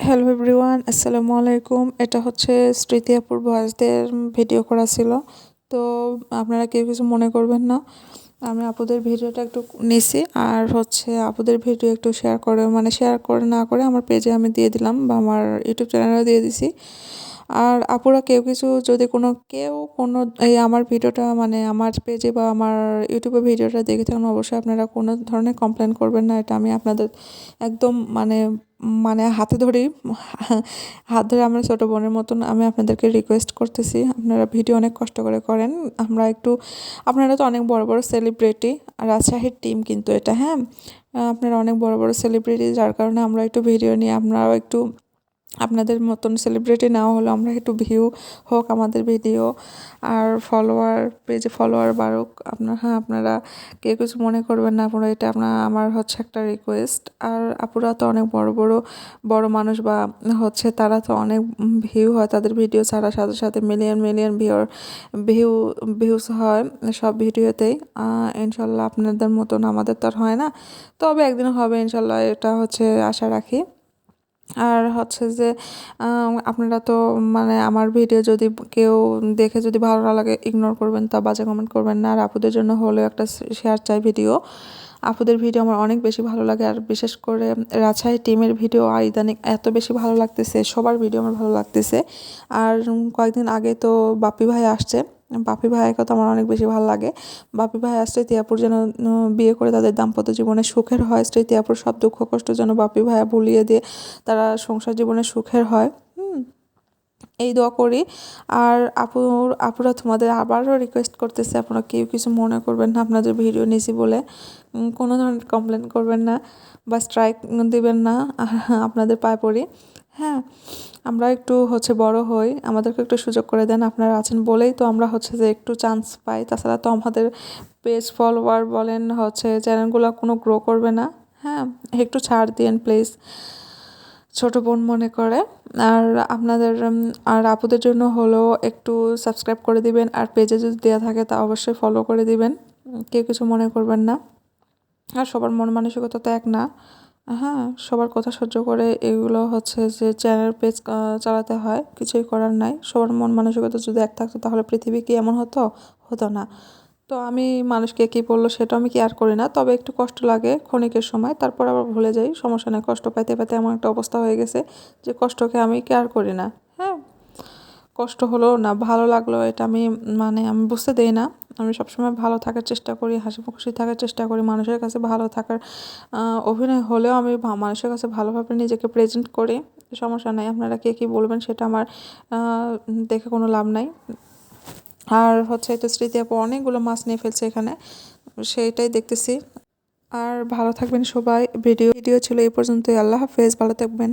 Hello everyone, আসসালামু আলাইকুম। এটা হচ্ছে স্মৃতি আপুর ভয়েসদের ভিডিও করা ছিল। তো আপনারা কেউ কিছু মনে করবেন না, আমি আপুদের ভিডিওটা একটু নিছি আর হচ্ছে আপুদের ভিডিও একটু শেয়ার করে না করে আমার পেজে আমি দিয়ে দিলাম বা আমার ইউটিউব চ্যানেলে দিয়ে দিছি। আর আপুরা কেউ কিছু যদি কোনো এই আমার ভিডিওটা আমার পেজে বা আমার ইউটিউবে ভিডিওটা দেখে থাকুন, অবশ্যই আপনারা কোনো ধরনের কমপ্লেন করবেন না। এটা আমি আপনাদের একদম হাতে ধরেই হাত ধরে আমার ছোটো বোনের মতন আমি আপনাদেরকে রিকোয়েস্ট করতেছি। আপনারা ভিডিও অনেক কষ্ট করে করেন, আপনারা তো অনেক বড় বড় সেলিব্রিটি, রাজশাহীর টিম কিন্তু এটা, হ্যাঁ। আপনারা অনেক বড় বড় সেলিব্রিটি, যার কারণে আমরা একটু ভিডিও নিয়ে আপনারাও একটু আপনাদের মতন সেলিব্রিটি না হলেও আমরা একটু ভিউ হোক আমাদের ভিডিও, আর পেজে ফলোয়ার বাড়ুক। আপনারা কেউ কিছু মনে করবেন না। আপনারা এটা আমার হচ্ছে একটা রিকোয়েস্ট। আর আপুরা তো অনেক বড় বড় বড় মানুষ, বা হচ্ছে তারা তো অনেক ভিউ হয় তাদের ভিডিও ছাড়ার সাথে সাথে মিলিয়ন মিলিয়ন ভিউজ হয় সব ভিডিওতেই। ইনশাল্লাহ আপনাদের মতন আমাদের তো আর হয় না, তবে একদিন হবে ইনশাল্লাহ, এটা হচ্ছে আশা রাখি। আর হচ্ছে যে আপনারা তো আমার ভিডিও যদি কেউ দেখে যদি ভালো না লাগে ইগনোর করবেন, তা বাজে কমেন্ট করবেন না। আর আপুদের জন্য হলেও একটা শেয়ার চাই ভিডিও। আপুদের ভিডিও আমার অনেক বেশি ভালো লাগে, আর বিশেষ করে রাজশাহী টিমের ভিডিও আর ইদানিং এত বেশি ভালো লাগতেছে, সবার ভিডিও আমার ভালো লাগতেছে। আর কয়েকদিন আগে তো বাপ্পি ভাই আসছে, বাপ্পি ভাইকে তো আমার অনেক বেশি ভালো লাগে। বাপ্পি ভাই আসছে তিয়াপুর যেন বিয়ে করে তাদের দাম্পত্য জীবনে সুখের হয়, তিয়াপুর সব দুঃখ কষ্ট যেন বাপ্পি ভাইয়া ভুলিয়ে দিয়ে তারা সংসার জীবনে সুখের হয়, এই দোয়া করি। আর আপুরা তোমাদের আবারও রিকোয়েস্ট করতেছে, আপনারা কেউ কিছু মনে করবেন না, আপনাদের ভিডিও নিছি বলে কোনো ধরনের কমপ্লেন করবেন না বা স্ট্রাইক দিবেন না। আপনাদের পায়ে পড়ি, হ্যাঁ। আমরা একটু হচ্ছে বড় হই, আমাদেরকে একটু সুযোগ করে দেন। আপনারা আছেন বলেই তো আমরা হচ্ছে যে একটু চান্স পাই, তাছাড়া তো আমাদের পেজ ফলোয়ার বলেন হচ্ছে চ্যানেলগুলো কোনো গ্রো করবে না, হ্যাঁ। একটু ছাড় দিন প্লিজ, ছোট বোন মনে করে। আর আর আপুদের জন্য হলেও একটু সাবস্ক্রাইব করে দিবেন, আর পেজে যদি দেওয়া থাকে তা অবশ্যই ফলো করে দিবেন। কেউ কিছু মনে করবেন না। আর সবার মন মানসিকতা তো এক না, হ্যাঁ। সবার কথা সহ্য করে এগুলো হচ্ছে যে চ্যানেল পেজ চালাতে হয়, কিছুই করার নাই। সবার মন মানসিকতা যদি এক থাকতো তাহলে পৃথিবী কি এমন হতো না। তো আমি মানুষকে কী বললো সেটা আমি কেয়ার করি না, তবে একটু কষ্ট লাগে ক্ষণিকের সময়, তারপর আবার ভুলে যাই, সমস্যা নেই। কষ্ট পাইতে পাইতে এমন একটা অবস্থা হয়ে গেছে যে কষ্টকে আমি কেয়ার করি না, হ্যাঁ। কষ্ট হলো না ভালো লাগলো এটা আমি বুঝতে দেই না। আমি সবসময় ভালো থাকার চেষ্টা করি, হাসি খুশি থাকার চেষ্টা করি, মানুষের কাছে ভালো থাকার অভিনয় হলেও আমি মানুষের কাছে ভালোভাবে নিজেকে প্রেজেন্ট করি। সমস্যা নাই, আপনারা কে কী বলবেন সেটা আমার দেখে কোনো লাভ নাই। আর হচ্ছে তো স্মৃতি আপু অনেকগুলো মাছ নিয়ে ফেলছে এখানে, সেইটাই দেখতেছি। আর ভালো থাকবেন সবাই। ভিডিও ছিল এই পর্যন্তই। আল্লাহ হাফেজ, ভালো থাকবেন।